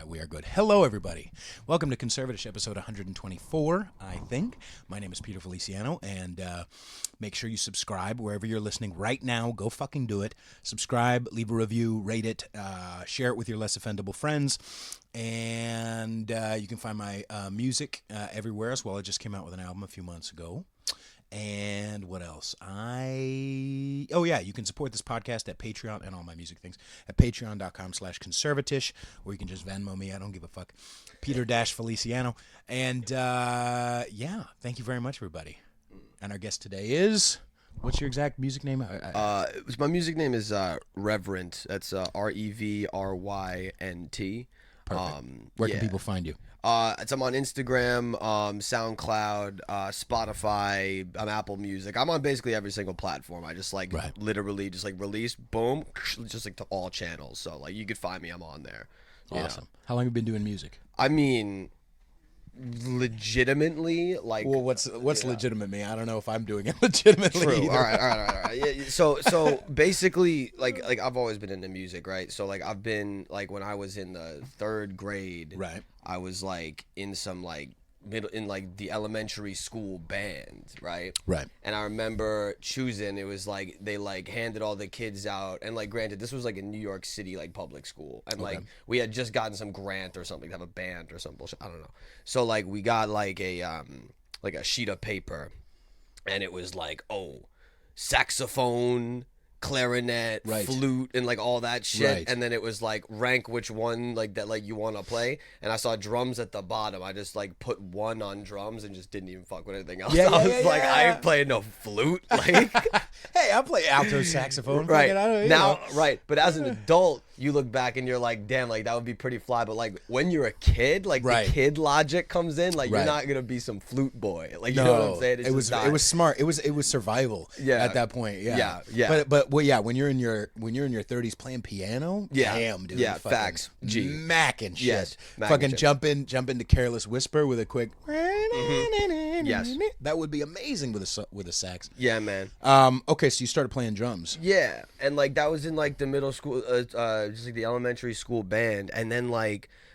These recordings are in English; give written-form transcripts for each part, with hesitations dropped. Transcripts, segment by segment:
We are good. Hello, everybody. Welcome to CONSERVATISH, episode 124, I think. My name is Peter Feliciano, and make sure you subscribe wherever you're listening right now. Go fucking do it. Subscribe, leave a review, rate it, share it with your less offendable friends, and you can find my music everywhere as well. I just came out with an album a few months ago. And what else? You can support this podcast at Patreon and all my music things at patreon.com/conservatish, or you can just Venmo me. I don't give a fuck. Peter-Feliciano. And thank you very much, everybody. And our guest today is, what's your exact music name? My music name is REVRYNT. That's REVRYNT. Perfect. Where can people find you? I'm on Instagram, SoundCloud, Spotify, Apple Music. I'm on basically every single platform. I just literally just release, boom, just to all channels. So you could find me. I'm on there. Awesome. How long have you been doing music? I mean, legitimately, well, what's legitimate me? I don't know if I'm doing it legitimately. True. Either. All right. Yeah, so basically, I've always been into music, right? So I've been when I was in the third grade, right? I was in some the elementary school band, right? Right. And I remember choosing, it was they handed all the kids out, and granted, this was in New York City public school, and okay. We had just gotten some grant or something to have a band or some bullshit, I don't know. So we got a sheet of paper, and it was saxophone, clarinet, right. flute, and all that shit, right. And then it was rank which one that you want to play, and I saw drums at the bottom. I just put one on drums and just didn't even fuck with anything else. I ain't playing no flute. Hey, I play alto saxophone. Right now, right. But as an adult, you look back and you're damn, that would be pretty fly. But when you're a kid, right. the kid logic comes in, right. You're not gonna be some flute boy. You no, know what I'm saying? It was smart. It was survival. Yeah. At that point. Yeah. Yeah. But when you're in your 30s playing piano, yeah. Damn, dude. Yeah. Facts. G. Macking shit. Yes. Fucking jump into Careless Whisper with a quick. Mm-hmm. Yes. That would be amazing with a sax. Yeah, man. Okay, so you started playing drums. Yeah, and that was in the middle school, just the elementary school band, and then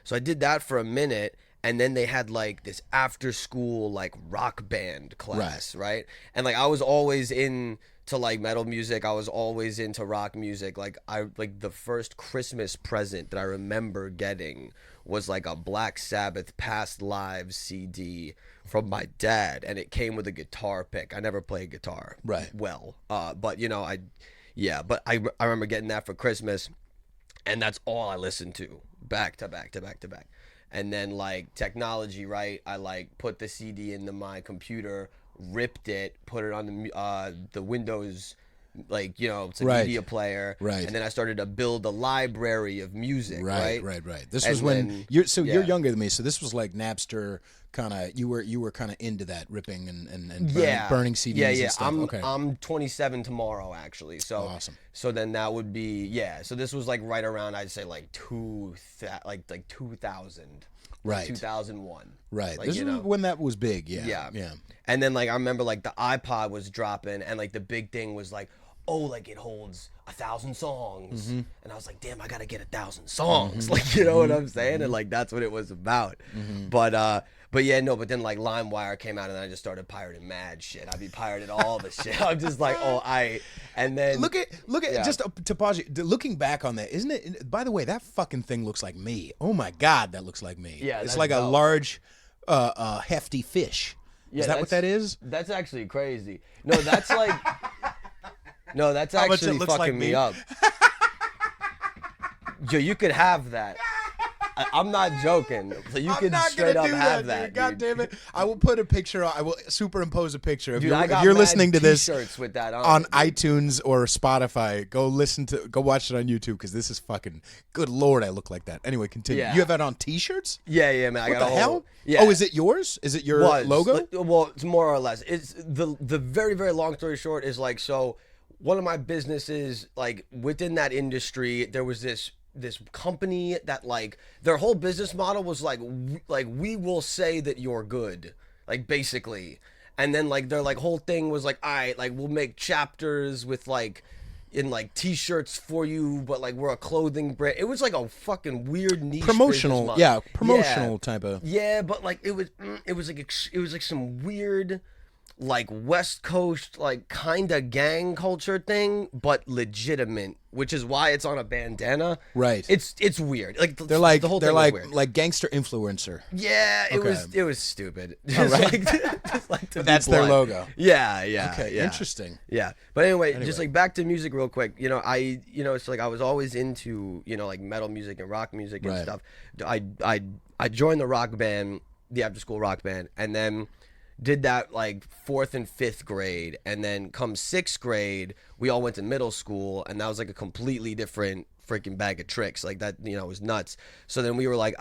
so I did that for a minute, and then they had this after school rock band class, right? And I was always into metal music. I was always into rock music. The first Christmas present that I remember getting was a Black Sabbath Past Lives CD from my dad, and it came with a guitar pick. I never played guitar well, but I remember getting that for Christmas, and that's all I listened to back to back. And then technology, right? I put the CD into my computer, ripped it, put it on the Windows, it's a media player, right? And then I started to build a library of music, right. This was when you're younger than me, so this was Napster kind of. You were kind of into that ripping and burning CDs. Yeah. And stuff. I'm 27 tomorrow, actually. So awesome. So then that would be So this was right around, I'd say 2000. Right. 2001. Right. This is when that was big. Yeah. And then I remember the iPod was dropping, and the big thing was it holds 1,000 songs. Mm-hmm. And I was damn, I gotta get 1,000 songs. You know what I'm saying? Mm-hmm. And that's what it was about. Mm-hmm. But then LimeWire came out, and then I just started pirating mad shit. I'd be pirating all the shit. I'm just and then look at just to pause you. Looking back on that, isn't it? By the way, that fucking thing looks like me. Oh my god, that looks like me. Yeah, it's like a large, hefty fish. Yeah, is that what that is? That's actually crazy. No, that's no, that's actually fucking me up. Yo, you could have that. I'm not joking. So you can straight up have that. Dude. God damn it! I will put a picture. I will superimpose a picture. If Dude, you're listening to this with that on iTunes or Spotify, go watch it on YouTube, because this is fucking. Good Lord, I look like that. Anyway, continue. Yeah. You have that on T-shirts? Yeah, man. What the hell? Yeah. Oh, is it yours? Is it your logo? Well, it's more or less. It's the very, very long story short is so. One of my businesses, within that industry, there was this company that their whole business model was we will say that you're good, basically. And then their whole thing was all right, we'll make chapters with in like t-shirts for you, but like we're a clothing brand. It was like a fucking weird niche promotional, business model. promotional type of. Yeah, but like it was like some weird like West Coast like kind of gang culture thing, but legitimate, which is why it's on a bandana. Right. It's weird. Like They're like the whole they're thing like was weird. like gangster influencer. Yeah, it Okay. was stupid. All right. Just like to be That's their blunt. logo. Yeah. Okay, yeah. interesting. Yeah, but anyway, just like back to music real quick. It's like I was always into like metal music and rock music and Right. stuff. I joined the rock band, the after school rock band, and then did that like 4th and 5th grade, and then come 6th grade, we all went to middle school, and that was like a completely different freaking bag of tricks. Like that, was nuts. So then we were like,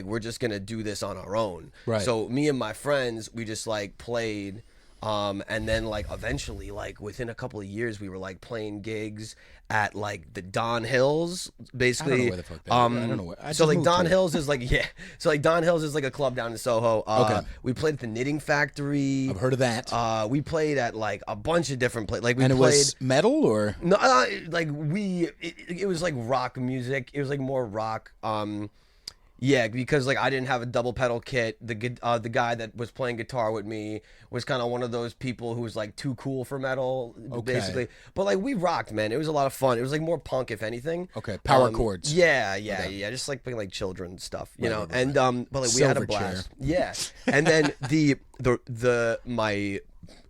we're just gonna do this on our own. Right. So me and my friends, we just like played. And then like eventually, like within a couple of years, we were like playing gigs at like the Don Hills, basically. I don't know where the fuck that is. I don't know where. I So just like moved Don here. Hills is like So like Don Hills is like a club down in Soho. Okay. We played at the Knitting Factory. I've heard of that. We played at like a bunch of different places. Like we And it played. was metal or No, it was like rock music. It was like more rock. Yeah, because like I didn't have a double pedal kit. The guy that was playing guitar with me was kind of one of those people who was like too cool for metal, basically. But like we rocked, man. It was a lot of fun. It was like more punk, if anything. Okay, power chords. Yeah, just like playing like children's stuff, you know. right. And but like we had a Silverchair. blast. Yeah, and then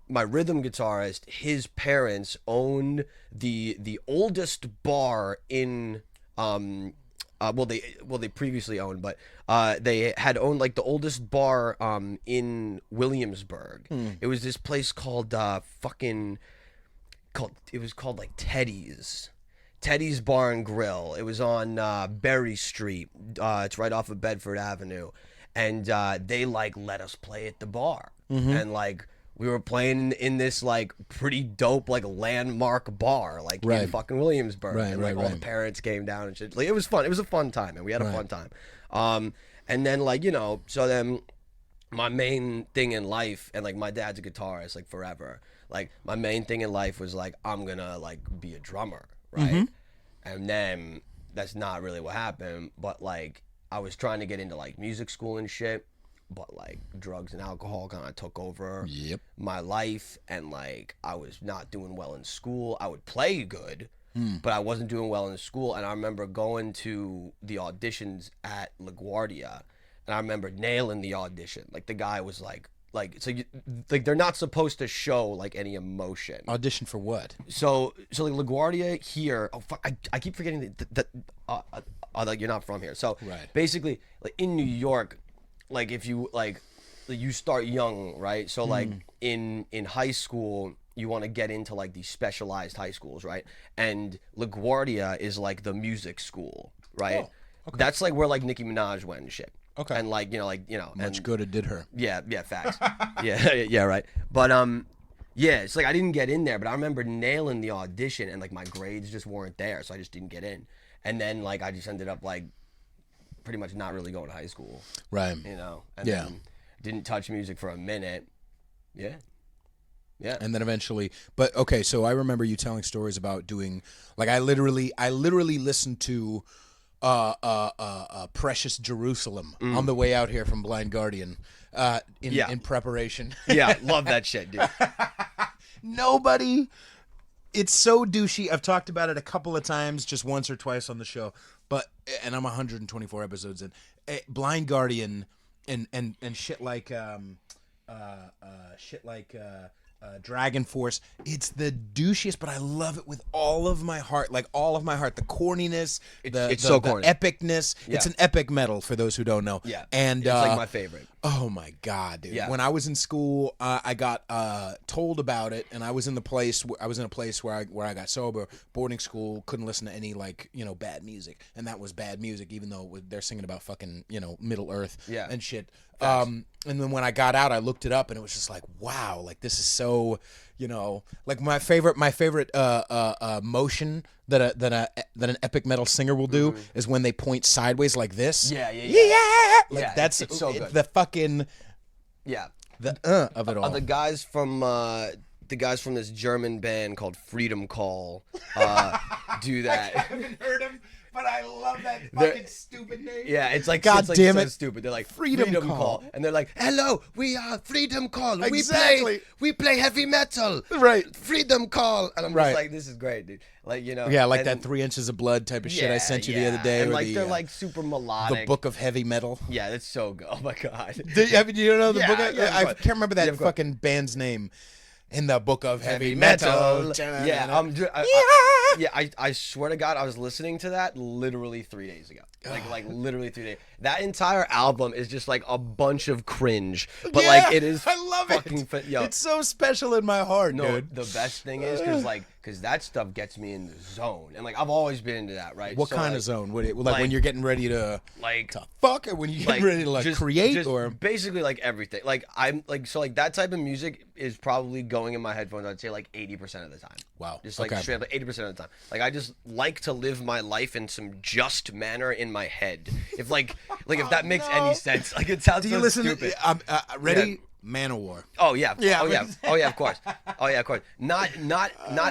my rhythm guitarist, his parents owned the oldest bar in they previously owned, but they had owned like the oldest bar in Williamsburg. It was this place called it was called like Teddy's Bar and Grill. It was on Berry Street. It's right off of Bedford Avenue, and they like let us play at the bar, and like. We were playing in this like pretty dope like landmark bar like in fucking Williamsburg, and like all the parents came down and shit. Like it was fun. It was a fun time, and we had a fun time. And then like so then my main thing in life, and like my dad's a guitarist like forever. Like my main thing in life was like I'm gonna like be a drummer, right? And then that's not really what happened. But like I was trying to get into like music school and shit. But like drugs and alcohol kind of took over my life, and like I was not doing well in school. I would play good, but I wasn't doing well in school. And I remember going to the auditions at LaGuardia, and I remember nailing the audition. Like the guy was like they're not supposed to show like any emotion. Audition for what? So like LaGuardia here. Oh fuck! I keep forgetting that like you're not from here. So basically, like in New York. Like if you like you start young, right? So like in high school you want to get into like these specialized high schools, right? And LaGuardia is like the music school, right? Oh, okay. That's like where like Nicki Minaj went and shit. Okay. And like Much good it did her. Yeah, facts. yeah, right. But yeah, it's like I didn't get in there, but I remember nailing the audition, and like my grades just weren't there, so I just didn't get in. And then like I just ended up like pretty much not really going to high school, right? And then didn't touch music for a minute. Yeah, and then eventually. But okay, so I remember you telling stories about doing like I literally listened to Precious Jerusalem on the way out here from Blind Guardian in preparation. Yeah, love that shit, dude. Nobody. It's so douchey. I've talked about it a couple of times, just once or twice on the show. And I'm 124 episodes in. Blind Guardian and shit like Dragon Force. It's the douchiest, but I love it with all of my heart. Like all of my heart. The corniness, it's so corny. The epicness. Yeah. It's an epic metal for those who don't know. Yeah, and it's like my favorite. Oh my god, dude! Yeah. When I was in school, I got told about it, and I was in a place where I got sober, boarding school, couldn't listen to any bad music, and that was bad music, even though they're singing about fucking Middle Earth and shit. And then when I got out, I looked it up, and it was just like, wow, like this is so, like my favorite motion that an epic metal singer will do is when they point sideways like this. Yeah. Like that's it's so good. The fucking the of it all. the guys from the guys from this German band called Freedom Call do that. I haven't heard him, but I love that fucking stupid name. Yeah, it's like God damn so it. stupid. They're like Freedom Call. and they're like, "Hello, we are Freedom Call. Exactly. We play heavy metal. Right. Freedom Call." And I'm Right. just like, "This is great, dude." Like, you know. Yeah, like and, that 3 inches of blood type of shit I sent you the other day. And or like the, they're like super melodic. the Book of Heavy Metal. Yeah, that's so good. Oh my god. You don't know the Yeah, book? yeah, I of course. can't remember that Yeah, of course. fucking band's name. In the Book of Heavy Metal. Yeah, I swear to God, I was listening to that literally 3 days ago. Like literally 3 days. That entire album is just like a bunch of cringe, but Yeah, like it is. I love fucking it. Yo, It's so special in my heart, no, dude. the best thing is because that stuff gets me in the zone, and like I've always been into that, right? What So, kind like, of zone? Like when you're getting ready to like fuck, or when you're getting ready to like create, just or basically like everything. Like I'm like so like that type of music is probably going in my headphones. I'd say like 80% of the time. Wow. Just like Okay. straight up like 80% of the time. Like I just like to live my life in some just manner in my head. If like if that makes any sense. Like it sounds do you so listen stupid. to ready? Yeah. Manowar. Oh yeah. Yeah. Oh yeah. Oh yeah. Of course. Oh yeah. Of course. Not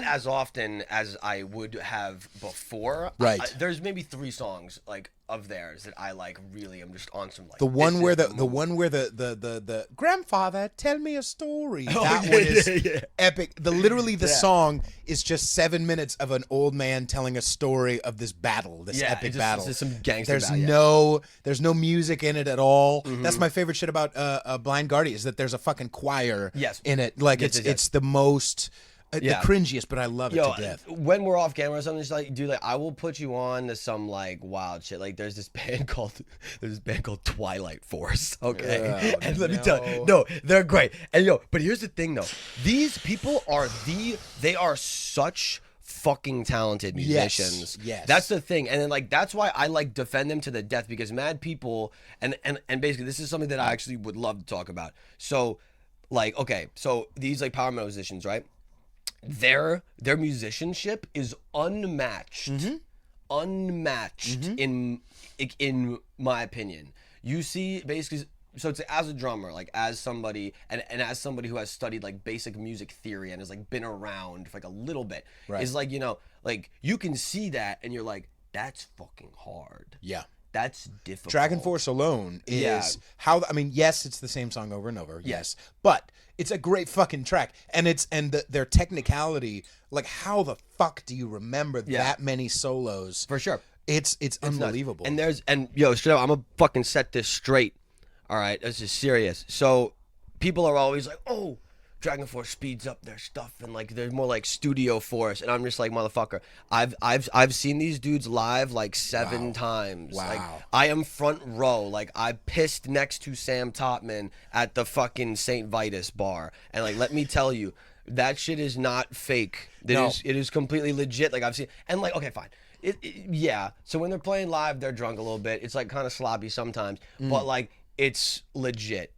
as often as I would have before. Right. There's maybe 3 songs like of theirs that I like. Really, I'm just on some like The one this where is the mood. one where the grandfather tell me a story. Oh, that yeah, one is yeah. epic. Literally the Yeah. song is just 7 minutes of an old man telling a story of this battle, this Yeah, epic it's battle. just some gangster There's battle, yeah. there's no music in it at all. Mm-hmm. That's my favorite shit about Blind Guardian is that there's a fucking choir Yes. in it. Like Yes, it's the most Yeah. the cringiest, but I love it Yo, to death. when we're off camera or something, just like, dude, like, I will put you on to some like wild shit. Like, there's this band called Twilight Force. Okay, Oh, and let me tell you, no, they're great. And yo, but here's the thing though, these people are they are such fucking talented musicians. Yes. That's the thing. And then like that's why I like defend them to the death, because mad people and basically this is something that I actually would love to talk about. So like, okay, so these like power metal musicians, right? Their musicianship is unmatched. Unmatched in my opinion. You see basically, so it's as a drummer, like as somebody and as somebody who has studied like basic music theory and has like been around for like a little bit, Right. is like, you know, like you can see that and you're like, that's fucking hard. Yeah. That's difficult. Dragon Force alone is Yeah. how I mean, yes, it's the same song over and over. Yes, but it's a great fucking track, and their technicality. Like, how the fuck do you remember that many solos? For sure. It's nuts. unbelievable. And yo, straight up, I'm gonna fucking set this straight. All right, this is serious. So people are always like, oh, Dragon Force speeds up their stuff and like they're more like Studio Force, and I'm just like, motherfucker, I've seen these dudes live like 7 times. Wow. Like I am front row. Like I pissed next to Sam Topman at the fucking St. Vitus bar, and like let me tell you, that shit is not fake. It is completely legit. Like I've seen, and like, okay, fine. Yeah. So when they're playing live, they're drunk a little bit. It's like kind of sloppy sometimes, but like it's legit.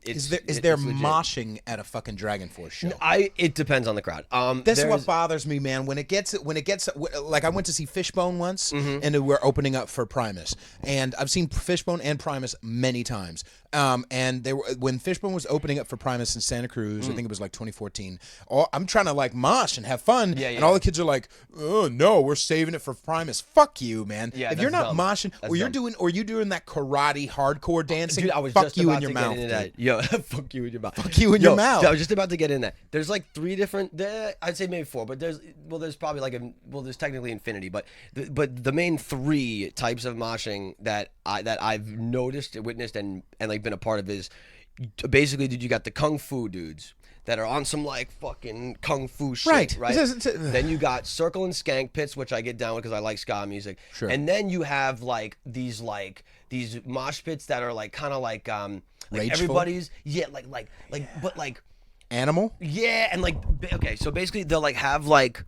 Is there moshing at a fucking Dragon Force show? It depends on the crowd. That's what bothers me, man. When it gets like, I went to see Fishbone once, and we're opening up for Primus, and I've seen Fishbone and Primus many times. And when Fishbone was opening up for Primus in Santa Cruz, I think it was like 2014. I'm trying to like mosh and have fun, and all the kids are like, "Oh no, we're saving it for Primus." Fuck you, man. Yeah, if you're not dumb. moshing, That's or you're dumb. doing that karate hardcore dancing, Dude, I was fuck just you about in your to get mouth, into that. dude. Yo, fuck you in your mouth. Fuck you in your mouth. I was just about to get in that. There's like 3 different. I'd say maybe 4, but there's probably like there's technically infinity, but the main 3 types of moshing that I've noticed, witnessed, and like been a part of is basically, dude, you got the kung fu dudes that are on some like fucking kung fu shit, right? Then you got circle and skank pits, which I get down with because I like ska music. Sure. And then you have like these mosh pits that are like kind of like Rageful? everybody's but like Animal. yeah, and like okay, so basically they'll like have like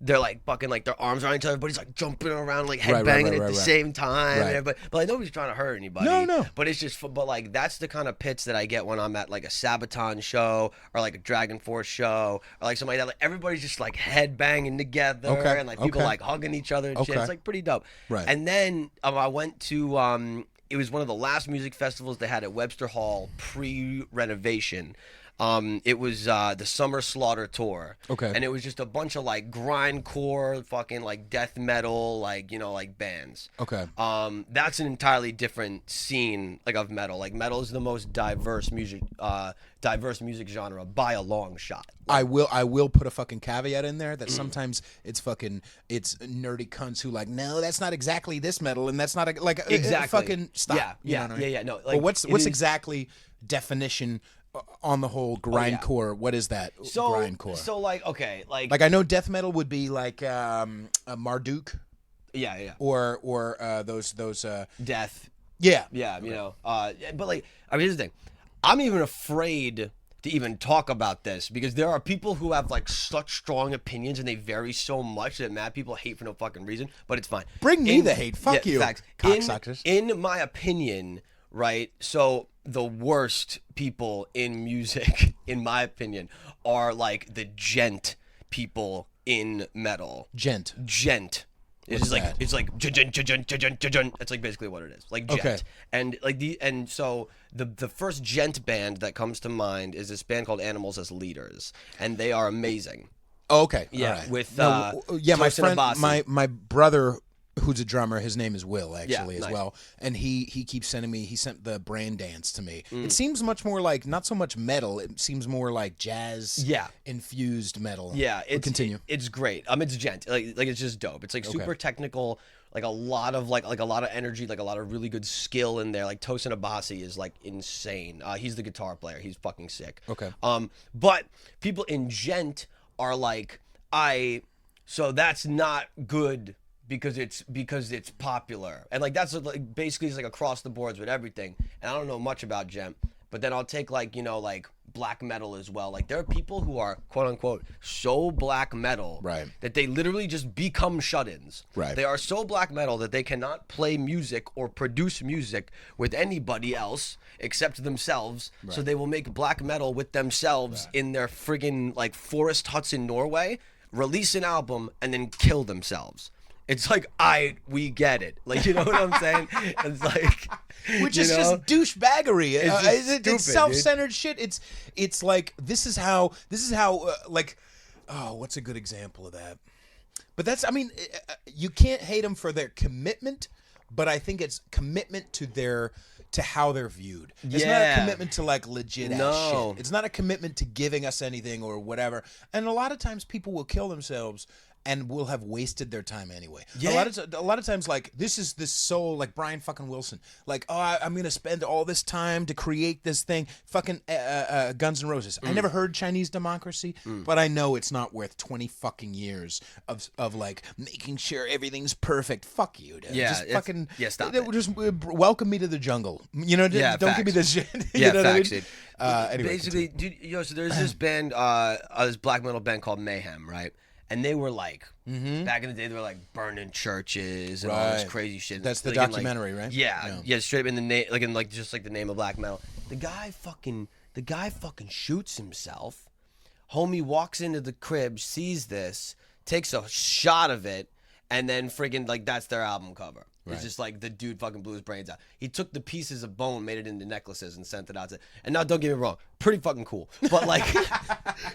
they're like fucking like their arms around each other, everybody's like jumping around like headbanging at the same time, Right. but like nobody's trying to hurt anybody. No. But it's just but like that's the kind of pits that I get when I'm at like a Sabaton show or like a Dragon Force show or like something like that. Like everybody's just like headbanging together, Okay, and like people okay. like hugging each other and shit. Okay. It's like pretty dope. Right. And then I went to it was one of the last music festivals they had at Webster Hall pre-renovation. It was the Summer Slaughter tour. Okay. And it was just a bunch of like grindcore, fucking like death metal, like like bands. Okay. That's an entirely different scene like of metal. Like metal is the most diverse music genre by a long shot. I will put a fucking caveat in there that sometimes it's nerdy cunts who like, no, that's not exactly this metal, and that's not exactly fucking stop. Yeah, You know what I mean? yeah. No, But what's exactly definition on the whole grindcore? What is that? Grindcore. So like okay, like I know death metal would be like a Marduk. Yeah. Or those death. Yeah. Yeah, but like I mean here's the thing. I'm even afraid to even talk about this because there are people who have like such strong opinions and they vary so much that mad people hate for no fucking reason, but it's fine. Bring me the hate. Fuck you. Facts. Cocksuckers. In my opinion, right? So the worst people in music, in my opinion, are like the gent people in metal. Gent. It's like it's like gent. That's like basically what it is. Like gent. Okay. And so the first gent band that comes to mind is this band called Animals as Leaders, and they are amazing. Oh, okay. Yeah, all right. with my Tosin friend, Abasi. my brother, who's a drummer, his name is Will actually nice. as well, and he keeps sending me. He sent the Brain Dance to me. It seems much more like not so much metal. It seems more like jazz. Infused metal. Yeah, continue. It's great. It's gent. Like it's just dope. It's like super technical. Like a lot of like a lot of energy, like a lot of really good skill in there. Like Tosin Abasi is like insane. He's the guitar player. He's fucking sick. Okay. But people in gent are like so that's not good because it's popular, and like that's like basically it's like across the boards with everything. And I don't know much about gent, but then I'll take like like black metal as well. Like there are people who are quote unquote so black metal Right. that they literally just become shut-ins. Right. They are so black metal that they cannot play music or produce music with anybody else except themselves. Right. So they will make black metal with themselves in their friggin' like forest huts in Norway, release an album, and then kill themselves. It's like, we get it. Like, you know what I'm saying? It's like, which is just douchebaggery. It's self-centered dude. shit. It's like this is how what's a good example of that? But that's you can't hate them for their commitment, but I think it's commitment to how they're viewed. It's not a commitment to like legit ass shit. It's not a commitment to giving us anything or whatever. And a lot of times people will kill themselves and will have wasted their time anyway. Yeah. A lot of times, like, this soul, like Brian fucking Wilson. Like, I'm going to spend all this time to create this thing. Fucking Guns N' Roses. I never heard Chinese Democracy, but I know it's not worth 20 fucking years of like, making sure everything's perfect. Fuck you, dude. Yeah. Just fucking... Yeah, stop it. Just welcome me to the jungle. You know, don't facts. give me this shit. Yeah, you know facts, what I mean? Anyway, basically, dude, so there's this band, this black metal band called Mayhem, right? And they were like, back in the day, they were like burning churches and all this crazy shit. That's the like, documentary, right? Yeah, straight up in the name, like in like just like the name of black metal. The guy fucking shoots himself. Homie walks into the crib, sees this, takes a shot of it, and then friggin' like that's their album cover. It's just like the dude fucking blew his brains out. He took the pieces of bone, made it into necklaces, and sent it out to. And now, don't get me wrong, pretty fucking cool. But like,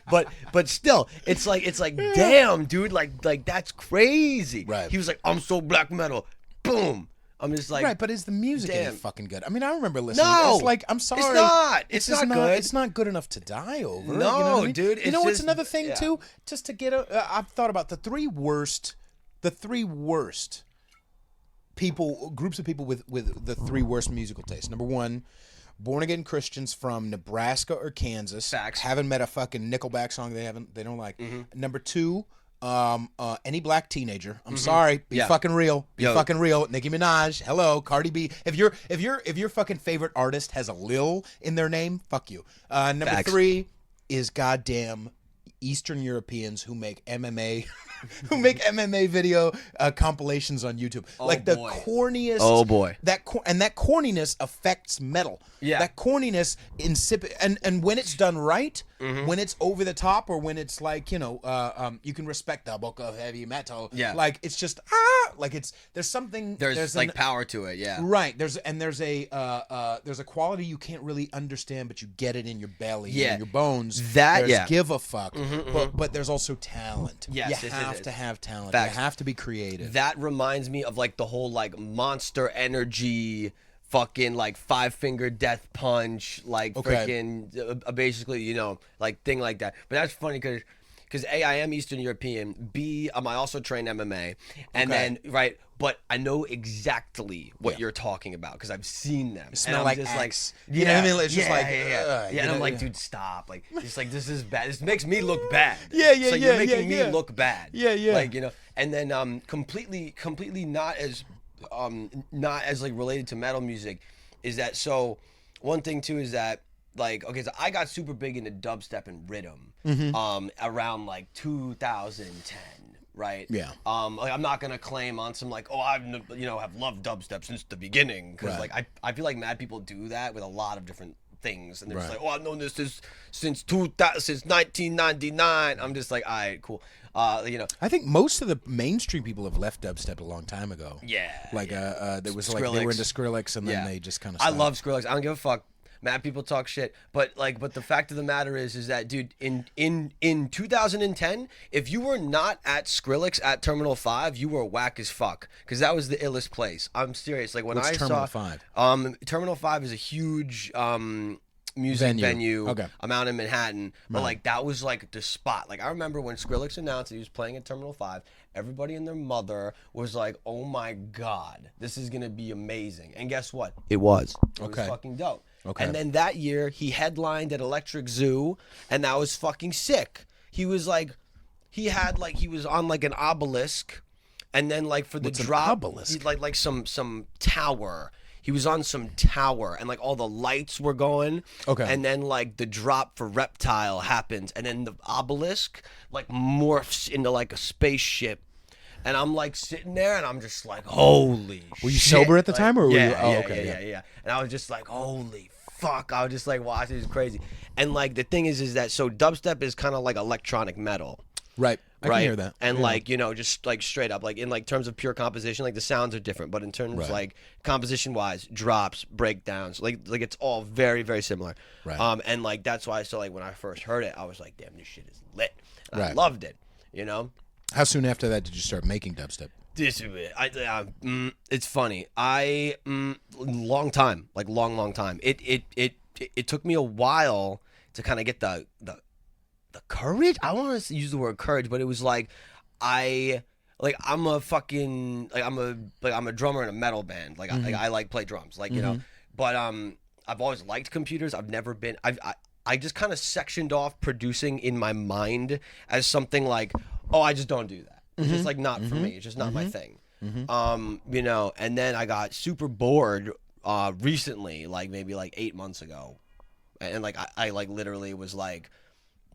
but still, it's like, damn, dude, like that's crazy. Right. He was like, I'm so black metal, boom. I'm just like, right, but is the music any damn. fucking good? I mean, I remember listening. No, It's like, I'm sorry, it's not. It's just not good. It's not good enough to die over. No, you know what I mean? dude. You know what's just, another thing too? Just to get I've thought about the three worst groups of people with the three worst musical tastes. Number one, born again Christians from Nebraska or Kansas. Facts. Haven't met a fucking Nickelback song they don't like. Number two, any black teenager. I'm sorry, be fucking real. Be fucking real. Nicki Minaj, hello, Cardi B. If your fucking favorite artist has a Lil in their name, fuck you. Number Facts. three is goddamn Eastern Europeans who make MMA video compilations on YouTube. Corniest. Oh boy. That corniness affects metal. Yeah. That corniness insipid, and when it's done right, when it's over the top or when it's like, you can respect the book of heavy metal. Yeah. Like it's just like there's something There's like power to it. Yeah. Right. There's a quality you can't really understand, but you get it in your belly, in your bones. Give a fuck. But there's also talent. Yes, you have to have talent. Facts. You have to be creative. That reminds me of like the whole like Monster Energy fucking like 5-finger death punch, like freaking basically, like thing like that. But that's funny because A, I am Eastern European. B, I also train MMA. And then, right, but I know exactly what you're talking about because I've seen them. Smell like just axe. Like, you know what I mean? It's just like, and I'm like, dude, stop. Like, it's like, this is bad. This makes me look bad. So you're making me look bad. Like, and then completely not as like related to metal music is that, so one thing too is that, like, okay, so I got super big into dubstep and rhythm around like 2010, right? Yeah. Like I'm not gonna claim on some like, oh, I've have loved dubstep since the beginning, because like I feel like mad people do that with a lot of different things, and they're just like, oh, I've known this since 1999. I'm just like, all right, cool. I think most of the mainstream people have left dubstep a long time ago. Yeah. Like there was Skrillex. like they were into Skrillex, and then they just kind of. I love Skrillex. I don't give a fuck. Mad people talk shit, but the fact of the matter is that, dude, in 2010, if you were not at Skrillex at Terminal 5, you were whack as fuck, because that was the illest place. I'm serious. Like when What's I Terminal saw 5? Terminal 5 is a huge music venue. Okay. I'm out in Manhattan, but like that was like the spot. Like I remember when Skrillex announced that he was playing at Terminal 5, everybody and their mother was like, oh my god, this is gonna be amazing. And guess what? It was. It was fucking dope. Okay. And then that year he headlined at Electric Zoo, and that was fucking sick. He was like, he was on like an obelisk, and then like for the drop, obelisk? like some tower. He was on some tower, and like all the lights were going. Okay. And then like the drop for Reptile happens, and then the obelisk like morphs into like a spaceship. And I'm like sitting there, and I'm just like, holy shit. Were you sober at the time, or were you? Yeah. And I was just like, holy fuck. I was just like, watching this, crazy. And like the thing is that, so dubstep is kind of like electronic metal. Right. I can hear that. And like, just like straight up, like in like terms of pure composition, like the sounds are different, but in terms of like composition wise, drops, breakdowns, like it's all very, very similar. Right. And like that's why, so like when I first heard it, I was like, damn, this shit is lit. And I loved it, How soon after that did you start making dubstep? It's funny. Long time, like long time. It took me a while to kind of get the courage. I don't want to use the word courage, but it was like I'm a drummer in a metal band. Like I like play drums, like But I've always liked computers. I've never been. I just kind of sectioned off producing in my mind as something like, oh, I just don't do that. It's just like not for me. It's just not my thing. And then I got super bored recently, like maybe like 8 months ago, and like I like literally was like,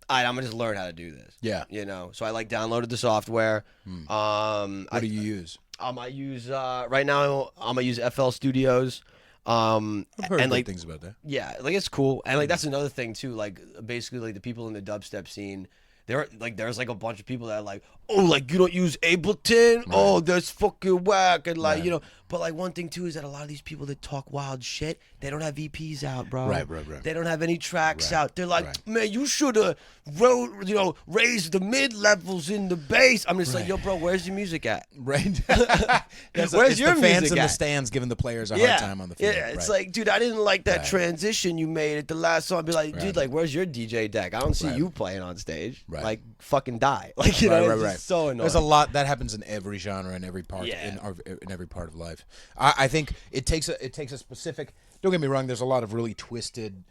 all right, I'm gonna just learn how to do this. Yeah. So I like downloaded the software. What do you use? I use right now. I'm gonna use FL Studios. I've heard and good things about that. Yeah, like it's cool, and like that's another thing too. Like basically, like the people in the dubstep scene, there's like a bunch of people that are like, oh, like you don't use Ableton, oh, that's fucking whack, and like But like one thing too is that a lot of these people that talk wild shit, they don't have EPs out, bro. Right. They don't have any tracks out. They're like, man, you should have raised the mid levels in the bass. I'm just like, yo, bro, where's your music at? Right. Where's your the fans music in at? the stands giving the players a hard time on the field. Yeah, it's like, dude, I didn't like that transition you made at the last song. I'd be like, dude, like, where's your DJ deck? I don't see you playing on stage. Right. Like, fucking die. Like, it's just so annoying. There's a lot that happens in every genre and every part in every part of life. I think it takes a specific. Don't get me wrong. There's a lot of really twisted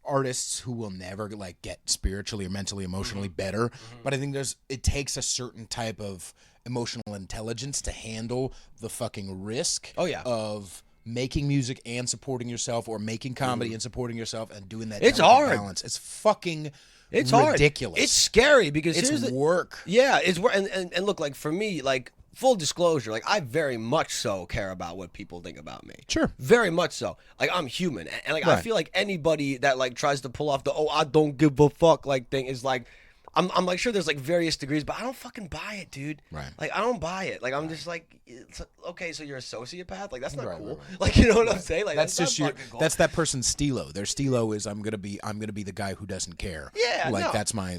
artists who will never like get spiritually or mentally, emotionally better. But I think it takes a certain type of emotional intelligence to handle the fucking risk. Of making music and supporting yourself, or making comedy and supporting yourself, and doing that. It's hard. Balance. It's fucking. It's ridiculous. Hard. It's scary because it's work. Yeah, it's work. And look, like for me, like full disclosure, like I very much so care about what people think about me. Sure. Very much so. Like I'm human, and like I Right. feel like anybody that like tries to pull off the I don't give a fuck like thing is like, I'm like sure there's like various degrees, but I don't fucking buy it, dude. Right. Like I don't buy it. Like I'm just like, it's, okay, so you're a sociopath? Like that's not Right, cool. right. Like you know what I'm saying? Like That's not just your. fucking cool. That's that person's stilo. Their stilo is I'm gonna be the guy who doesn't care. Yeah, like no. that's my.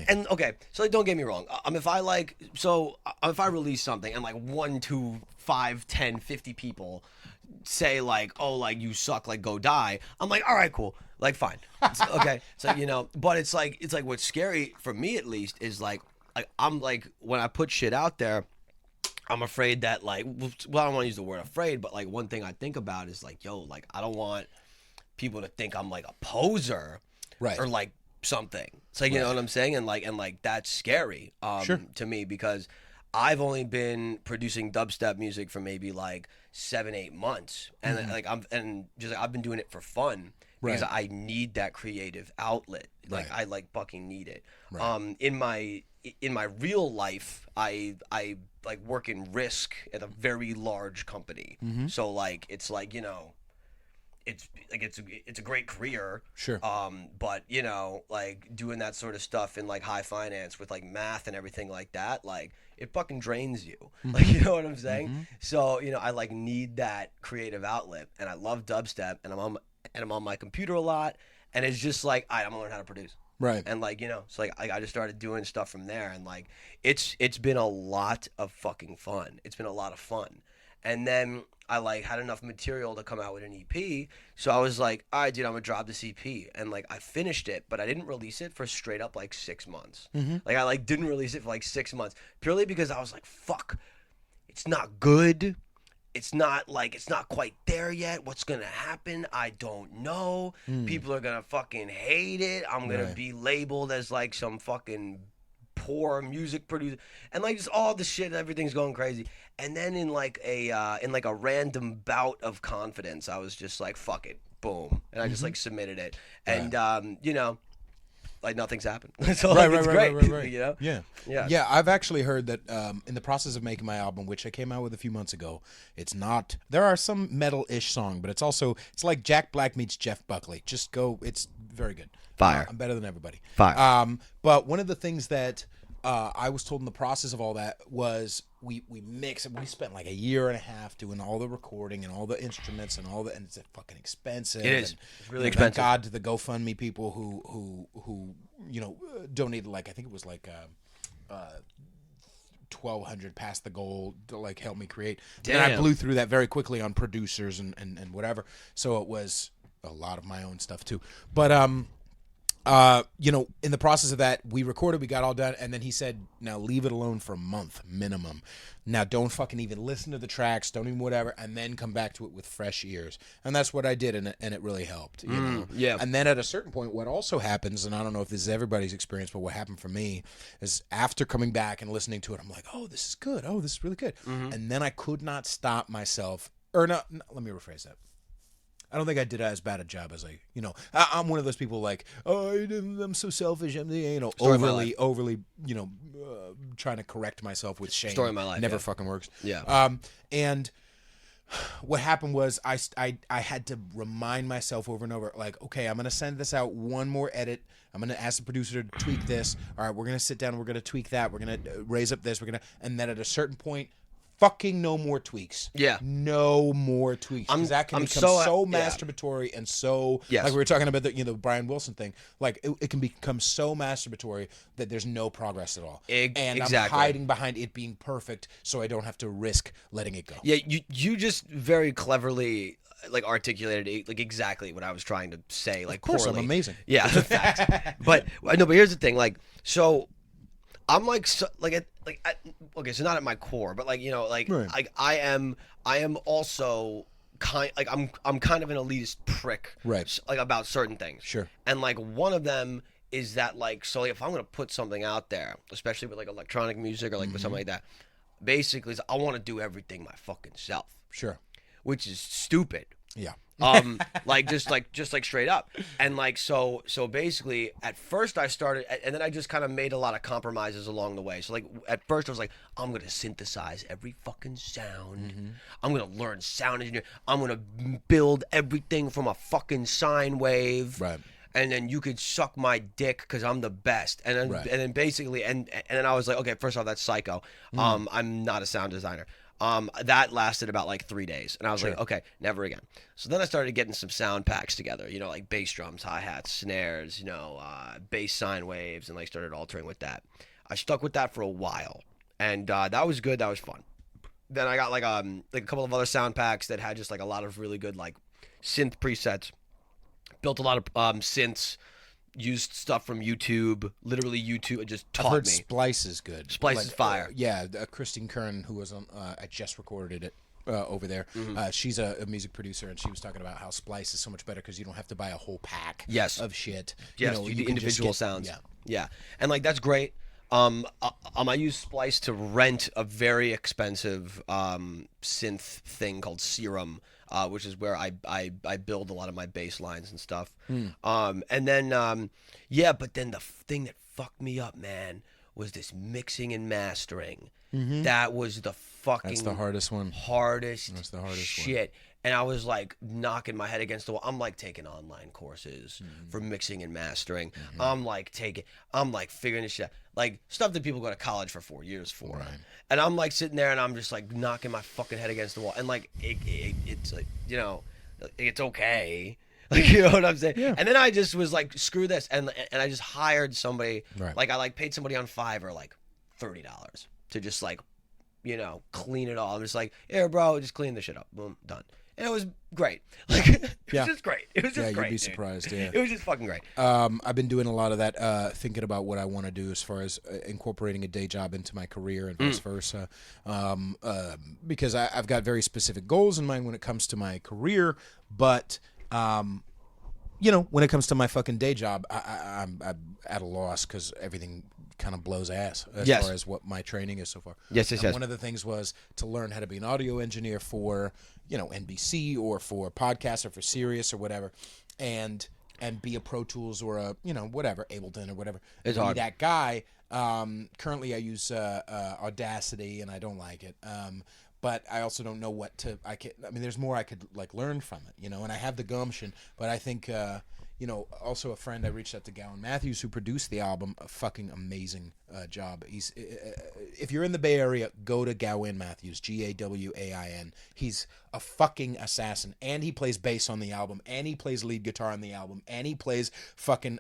And okay, so like, don't get me wrong. If I like, so if I release something and like 1, 2, 5, 10, 50 people say like, oh, like you suck, like go die, I'm like, all right, cool, like fine. Okay, so you know, but it's like what's scary for me at least is like I'm like when I put shit out there, I'm afraid that like, well, I don't want to use the word afraid, but like one thing I think about is like, yo, like I don't want people to think I'm like a poser, Right. or like something. So you know what I'm saying, and like that's scary Sure. to me, because I've only been producing dubstep music for maybe like 7, 8 months, and like I've been doing it for fun because Right. I need that creative outlet. Like Right. I like fucking need it. Right. In my real life, I like work in risk at a very large company. So like it's like, you know, it's like it's a great career. Sure. But you know, like doing that sort of stuff in like high finance with like math and everything like that, like it fucking drains you. Like you know what I'm saying? So, you know, I like need that creative outlet, and I love dubstep, and I'm on my computer a lot, and it's just like, all right, I'm gonna learn how to produce. Right. And like, you know, so like I just started doing stuff from there, and like it's been a lot of fucking fun. It's been a lot of fun. And then I like had enough material to come out with an EP, so I was like, all right, dude, I'm gonna drop this EP, and like I finished it, but I didn't release it for straight up like 6 months. Like I like didn't release it for like 6 months purely because I was like, fuck, it's not good. It's not quite there yet. What's gonna happen? I don't know. People are gonna fucking hate it. I'm gonna be labeled as like some fucking poor music producer, and like just all the shit. Everything's going crazy. And then in like a random bout of confidence, I was just like, fuck it, boom, and I just like submitted it, and you know, like nothing's happened. So like, it's great, you know? Yeah. I've actually heard that in the process of making my album, which I came out with a few months ago, it's not. There are some metal-ish songs, but it's like Jack Black meets Jeff Buckley. Just go. It's very good. Fire. I'm better than everybody. Fire. But one of the things that I was told in the process of all that was we mix. We spent like a year and a half doing all the recording and all the instruments and and it's fucking expensive. It is. And, It's really thank expensive. God to the GoFundMe people who you know donated, like I think it was like 1,200 past the goal to like help me create. And I Damn. blew through that very quickly on producers and whatever. So it was a lot of my own stuff too. But you know, in the process of that, we recorded, we got all done, and then he said, now leave it alone for a month minimum. Now don't fucking even listen to the tracks, don't even whatever, and then come back to it with fresh ears. And that's what I did, and it really helped. You know? yeah. And then at a certain point, what also happens, and I don't know if this is everybody's experience, but what happened for me is after coming back and listening to it, I'm like, oh, this is good. Oh, this is really good. And then I could not stop myself. Or no, let me rephrase that. I don't think I did as bad a job as you know, I'm one of those people like, oh, I'm so selfish. I'm, you know, overly, you know, trying to correct myself with shame. Story of my life, Never yeah. fucking works. Yeah. And what happened was I had to remind myself over and over, like, okay, I'm going to send this out one more edit. I'm going to ask the producer to tweak this. All right, we're going to sit down. We're going to tweak that. We're going to raise up this. And then at a certain point, fucking no more tweaks. Yeah. No more tweaks. Because that can become so masturbatory and so, Yes. like we were talking about the Brian Wilson thing, like it can become so masturbatory that there's no progress at all. And Exactly. I'm hiding behind it being perfect so I don't have to risk letting it go. Yeah, you just very cleverly like articulated like exactly what I was trying to say. Like, Of course, poorly. I'm amazing. Yeah, facts. But no, but here's the thing. Like, so I'm like, okay, so not at my core, but like, you know, like, Right. like I am also I'm kind of an elitist prick, Right. Like about certain things. Sure. And like one of them is that like, so like, if I'm gonna put something out there, especially with like electronic music or like with something like that, basically is I want to do everything my fucking self. Sure. Which is stupid. Yeah. Like just like straight up. And like so basically at first I started, and then I just kind of made a lot of compromises along the way. So like at first I was like, I'm gonna synthesize every fucking sound. I'm gonna learn sound engineer. I'm gonna build everything from a fucking sine wave. Right. And then you could suck my dick because I'm the best. And then Right. and then basically and then I was like, okay, first off, that's psycho. I'm not a sound designer. That lasted about like 3 days, and I was like, okay, never again. So then I started getting some sound packs together, you know, like bass drums, hi-hats, snares, you know, bass sine waves, and like started altering with that. I stuck with that for a while, and that was good. That was fun. Then I got like a couple of other sound packs that had just like a lot of really good like synth presets. Built a lot of synths. Used stuff from YouTube, literally YouTube. It just taught I've heard me. Splice is good. Splice is fire. Yeah, Christine Kern, who was on, I just recorded it over there. She's a music producer, and she was talking about how Splice is so much better because you don't have to buy a whole pack of shit. Yes, you the can individual just sounds. Yeah. Yeah, and like that's great. I use Splice to rent a very expensive synth thing called Serum, which is where I build a lot of my bass lines and stuff. And then but then the thing that fucked me up, man, was this mixing and mastering. That was the fucking That's the hardest one. That's the hardest shit. And I was like knocking my head against the wall. I'm like taking online courses for mixing and mastering. I'm like figuring this shit out. Like stuff that people go to college for 4 years for. Right. And I'm like sitting there and I'm just like knocking my fucking head against the wall. And like it's like, you know, it's okay. Like, you know what I'm saying? Yeah. And then I just was like, screw this. And I just hired somebody. Right. Like I like paid somebody on Fiverr like $30 to just like, you know, clean it all. I'm just like, here, bro, just clean this shit up. Boom, done. And it was great. Like, it was just great. It was just great. You'd be dude. surprised. Yeah. It was just fucking great. I've been doing a lot of that, thinking about what I want to do as far as incorporating a day job into my career and vice versa. Because I've got very specific goals in mind when it comes to my career, but you know, when it comes to my fucking day job, I'm at a loss because everything kind of blows ass as far as what my training is so far. Yes. One of the things was to learn how to be an audio engineer for, you know, NBC or for podcasts or for Sirius or whatever, and be a Pro Tools or a, you know, whatever, Ableton or whatever. It's be hard. that guy. Currently I use Audacity and I don't like it. But I also don't know what to. I mean, there's more I could like learn from it, you know. And I have the gumption, but I think, you know, also a friend I reached out to, Gowan Matthews, who produced the album. A fucking amazing job. He's if you're in the Bay Area, go to Gowan Matthews, Gawain. He's a fucking assassin, and he plays bass on the album, and he plays lead guitar on the album, and he plays fucking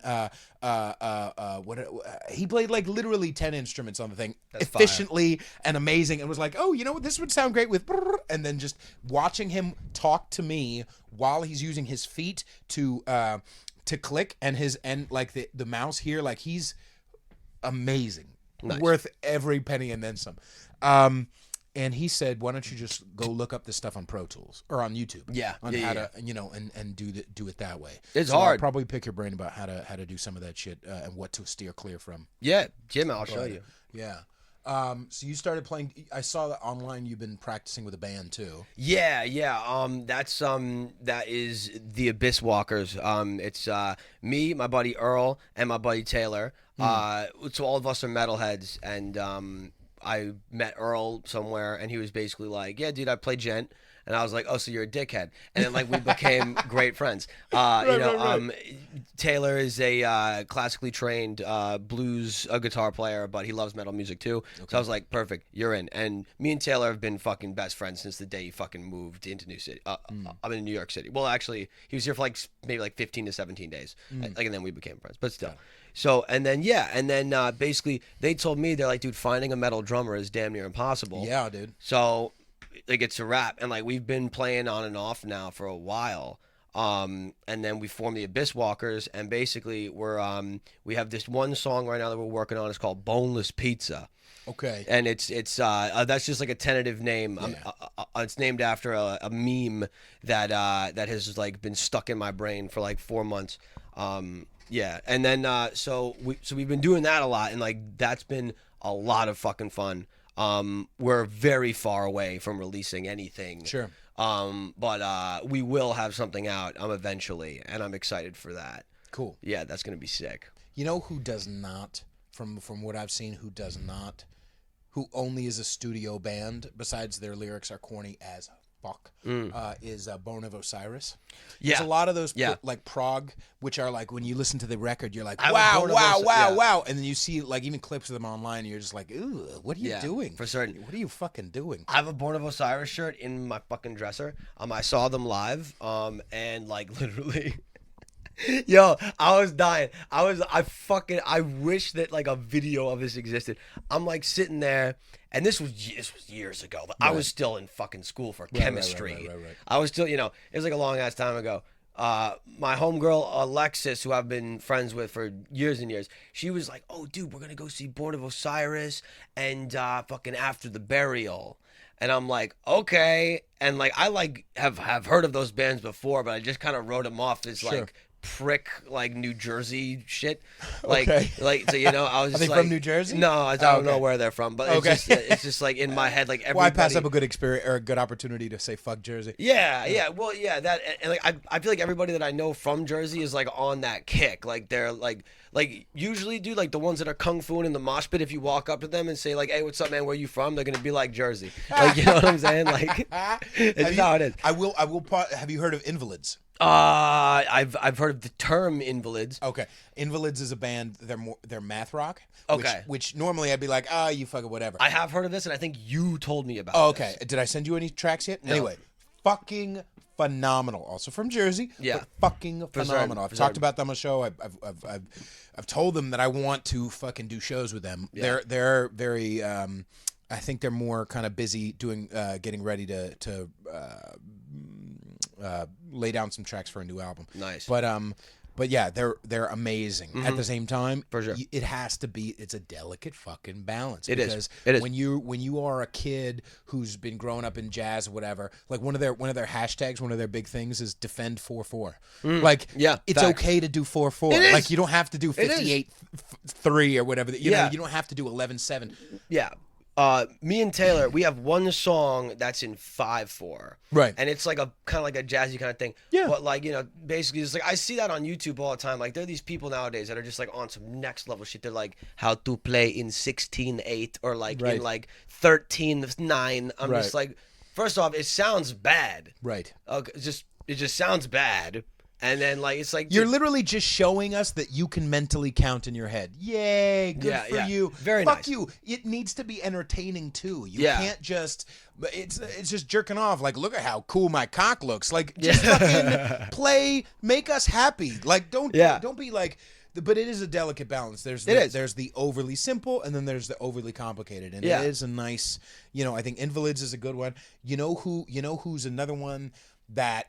he played like literally 10 instruments on the thing. That's efficiently and amazing, and was like, oh, you know what, this would sound great with, and then just watching him talk to me while he's using his feet to click and like the mouse here, like he's amazing. Nice. Worth every penny and then some. And he said, why don't you just go look up this stuff on Pro Tools or on YouTube? How to, you know, and do it that way. It's so hard. I'll probably pick your brain about how to do some of that shit and what to steer clear from. Yeah, Jim, I'll show you. Yeah. So you started playing. I saw that online. You've been practicing with a band too. Yeah. That is the Abyss Walkers. It's me, my buddy Earl, and my buddy Taylor. So all of us are metalheads, and I met Earl somewhere, and he was basically like, "Yeah, dude, I play gent." And I was like, "Oh, so you're a dickhead?" And then like we became great friends. Taylor is a classically trained blues guitar player, but he loves metal music too. Okay. So I was like, "Perfect, you're in." And me and Taylor have been fucking best friends since the day he fucking moved into New City. I'm in New York City. Well, actually, he was here for like maybe like 15 to 17 days, and then we became friends. But still. So and then basically they told me, they're like, dude, finding a metal drummer is damn near impossible. Yeah, dude. So like it's a wrap, and like we've been playing on and off now for a while. And then we formed the Abyss Walkers, and basically we have this one song right now that we're working on. It's called Boneless Pizza. Okay. And it's that's just like a tentative name. Yeah. It's named after a meme that has like been stuck in my brain for like 4 months. Yeah, and then so we've been doing that a lot, and like that's been a lot of fucking fun. we're very far away from releasing anything. Sure. But we will have something out eventually, and I'm excited for that. Cool. Yeah, that's gonna be sick. You know who does not, from what I've seen, who only is a studio band, besides their lyrics are corny as fuck, is Bone of Osiris. Yeah. There's a lot of those, Yeah. like prog, which are like, when you listen to the record, you're like, I wow, was Bone of wow, wow, yeah. wow. And then you see, like, even clips of them online, and you're just like, ooh, what are you Yeah, doing? for certain. What are you fucking doing? I have a Born of Osiris shirt in my fucking dresser. I saw them live, and like literally, yo, I was dying. I wish that like a video of this existed. I'm like sitting there, and this was years ago. But I was still in fucking school for chemistry. Right. I was still, it was like a long ass time ago. My homegirl Alexis, who I've been friends with for years and years, she was like, "Oh, dude, we're gonna go see Born of Osiris and fucking After the Burial." And I'm like, okay. And like I like have heard of those bands before, but I just kind of wrote them off as like prick like New Jersey shit. Like Okay. like so I was Are just they like, from New Jerscy? No, I don't know where they're from, but it's just like in my head like everybody. Why pass up a good experience or a good opportunity to say fuck Jersey? Yeah. Well, yeah, that and like I feel like everybody that I know from Jersey is like on that kick. Like they're like usually, dude, like the ones that are kung fu in the mosh pit. If you walk up to them and say like, "Hey, what's up, man? Where you from?" They're gonna be like Jersey. Like you know what I'm saying? Like it's how it is. I will. Have you heard of Invalids? I've heard of the term Invalids. Okay, Invalids is a band. They're math rock. Okay. Which normally I'd be like, you fucking whatever. I have heard of this, and I think you told me about. Oh, okay. Did I send you any tracks yet? No. Anyway, fucking phenomenal. Also from Jersey. Yeah. But fucking phenomenal. I've talked certain. about them on the show. I've told them that I want to fucking do shows with them. Yeah. They're very. I think they're more kind of busy doing, getting ready to lay down some tracks for a new album. Nice. But yeah, they're amazing. At the same time, For sure. it has to be. It's a delicate fucking balance. It is. Because It is. when you are a kid who's been growing up in jazz or whatever, like one of their hashtags, one of their big things is defend 4/4. Like, Yeah, it's facts. okay to do 4/4. It is. Like you don't have to do 58-3 or whatever. You know, Yeah. you don't have to do 11-7. Yeah. Me and Taylor, we have one song that's in 5/4. Right. And it's like a kind of like a jazzy kind of thing. Yeah. But like, basically it's like I see that on YouTube all the time. Like there are these people nowadays that are just like on some next level shit. They're like how to play in 16/8 or like Right. in like 13/9. I'm Right. just like, first off, it sounds bad. Right. Okay, it just sounds bad. And then like it's like You're literally just showing us that you can mentally count in your head. Yay, good Yeah, for yeah. you. Very Fuck nice. you. It needs to be entertaining too. You Yeah. can't just it's just jerking off like look at how cool my cock looks. Like just fucking play, make us happy. Like don't be like but it is a delicate balance. There's the overly simple and then there's the overly complicated. And it is a nice, I think Invalids is a good one. You know who's another one that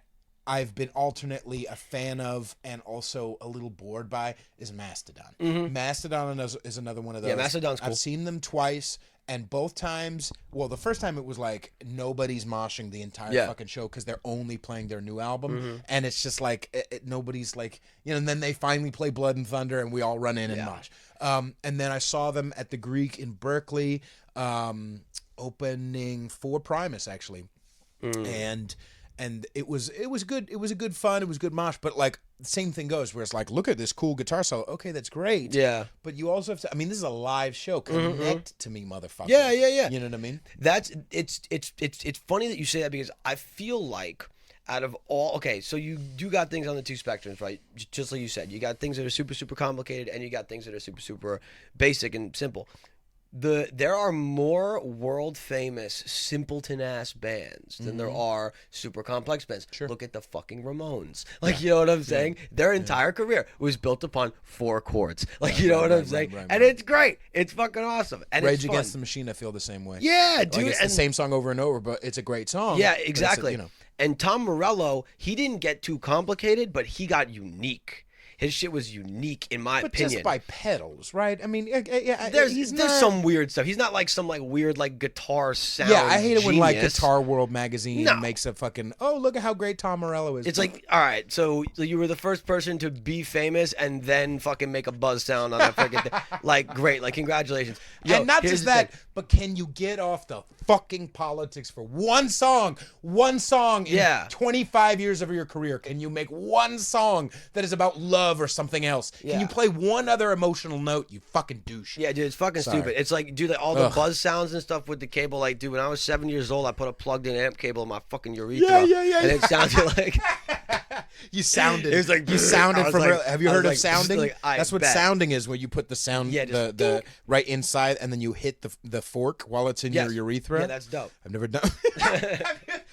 I've been alternately a fan of and also a little bored by is Mastodon. Mastodon is another one of those. Yeah, Mastodon's cool. I've seen them twice, and both times, well, the first time it was like nobody's moshing the entire fucking show because they're only playing their new album, and it's just like nobody's like, and then they finally play Blood and Thunder, and we all run in and mosh. And then I saw them at the Greek in Berkeley, opening for Primus actually, and it was good. It was a good fun. It was good mosh. But like the same thing goes where it's like, look at this cool guitar solo. Okay, that's great. Yeah. But you also have to. I mean, this is a live show. Connect to me, motherfucker. Yeah. You know what I mean? It's funny that you say that because I feel like out of all, okay, so you do got things on the two spectrums, right? Just like you said, you got things that are super, super complicated and you got things that are super, super basic and simple. There are more world famous simpleton ass bands than there are super complex bands. Sure. Look at the fucking Ramones. Like you know what I'm saying? Their entire career was built upon 4 chords. Like you know what I'm saying? And it's great. It's fucking awesome. And Rage it's fun. Against the Machine, I feel the same way. Yeah, Like dude. it's the same song over and over, but it's a great song. Yeah, But it's a, exactly. And Tom Morello, he didn't get too complicated, but he got unique. His shit was unique in my But opinion. just by pedals, right? I mean, There's some weird stuff. He's not like some like weird like guitar sound. Yeah, I hate it when like genius. Guitar World magazine makes a fucking look at how great Tom Morello is. It's like, all right, so you were the first person to be famous and then fucking make a buzz sound on that fucking thing. Like, great, like congratulations. Yo, and not here's just the that, thing. but can you get off the fucking politics for one song in 25 years of your career? Can you make one song that is about love or something else? Can you play one other emotional note, you fucking douche? Yeah, dude, it's fucking stupid. It's like, dude, all the buzz sounds and stuff with the cable. Like, dude, when I was 7 years old, I put a plugged-in amp cable in my fucking urethra. Yeah. And it sounded like... You sounded. It was like you sounded from. like, have you heard of like, sounding? like, That's what sounding is, where you put the sound, the right inside, and then you hit the fork while it's in your urethra. Yeah, that's dope. I've never done.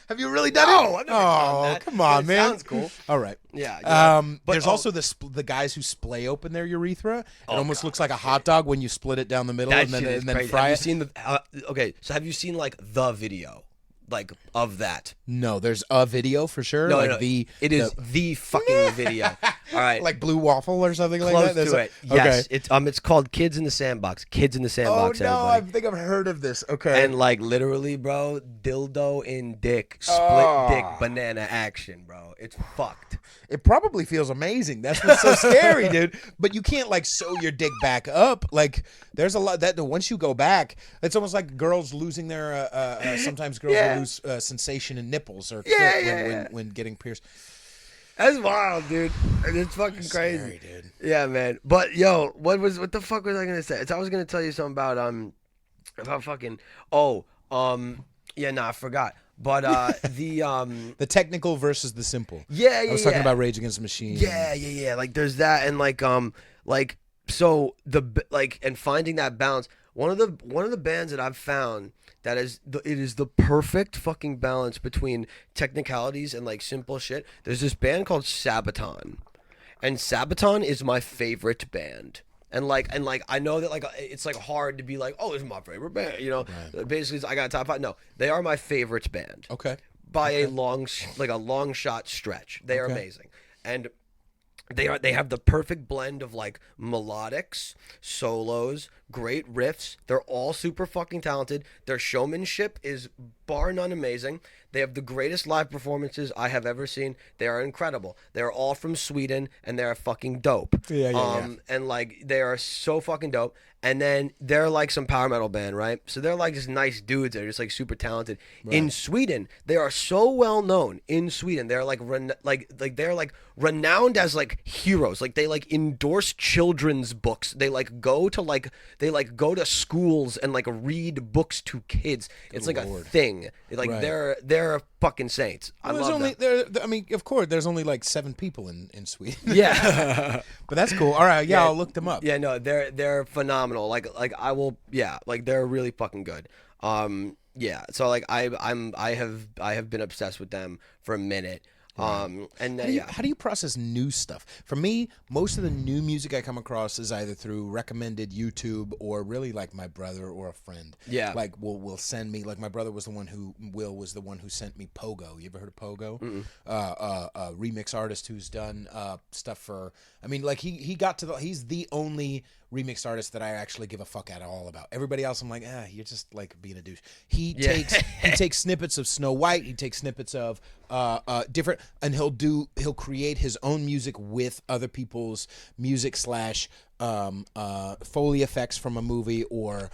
Have you really done it? No, I've never done that. Come on, man. Sounds cool. All right. Yeah. But there's also the guys who splay open their urethra. It almost looks like a hot dog when you split it down the middle and then fry it. Have you seen okay, so have you seen like the video? Like of that? No, there's a video for sure. No, like no, it is the fucking video. All right, like Blue Waffle or something close like that. to it. Yes, it's called Kids in the Sandbox. Kids in the Sandbox. Oh no, everybody. I think I've heard of this. Okay, and like literally, bro, dildo in dick, split dick, banana action, bro. It's fucked. It probably feels amazing. That's what's so scary, dude. But you can't like sew your dick back up. Like there's a lot that once you go back, it's almost like girls losing their. Sometimes girls will lose sensation in nipples or when getting pierced. That's wild, dude. It's fucking crazy, scary, dude. Yeah, man. But yo, what the fuck was I gonna say? I was gonna tell you something about fucking. I forgot. But the technical versus the simple. Yeah. I was talking about Rage Against the Machine. Yeah. Like there's that, and so and finding that balance. One of the bands that I've found that it is the perfect fucking balance between technicalities and like simple shit. There's this band called Sabaton, and Sabaton is my favorite band. And I know that like it's like hard to be like, oh, this is my favorite band, you know. Right. Basically, I got a top 5. No, they are my favorite band. Okay. By a long shot stretch, they are amazing, and they have the perfect blend of like melodics, solos, great riffs. They're all super fucking talented. Their showmanship is bar none amazing. They have the greatest live performances I have ever seen. They are incredible. They're all from Sweden, and they're fucking dope. Yeah. And like they are so fucking dope. And then they're like some power metal band, right? So they're like just nice dudes. They're just like super talented. Right. In Sweden, they are so well known. In Sweden, they're like they're like renowned as like heroes. Like they like endorse children's books. They like go to schools and like read books to kids. It's like Lord. A thing. Like they're fucking saints. I love them. I mean, of course, there's only like 7 people in Sweden. Yeah, but that's cool. All right, I'll look them up. Yeah, no, they're phenomenal. Like I will. Yeah, like they're really fucking good. Yeah. So like I have been obsessed with them for a minute. And how do you process new stuff? For me, most of the new music I come across is either through recommended YouTube or really like my brother or a friend. Yeah, like will send me. Like my brother was the one who sent me Pogo. You ever heard of Pogo? A remix artist who's done stuff for. I mean, like he's the only remix artist that I actually give a fuck at all about. Everybody else, I'm like, you're just like being a douche. He takes snippets of Snow White. He takes snippets of different, and he'll create his own music with other people's music / Foley effects from a movie or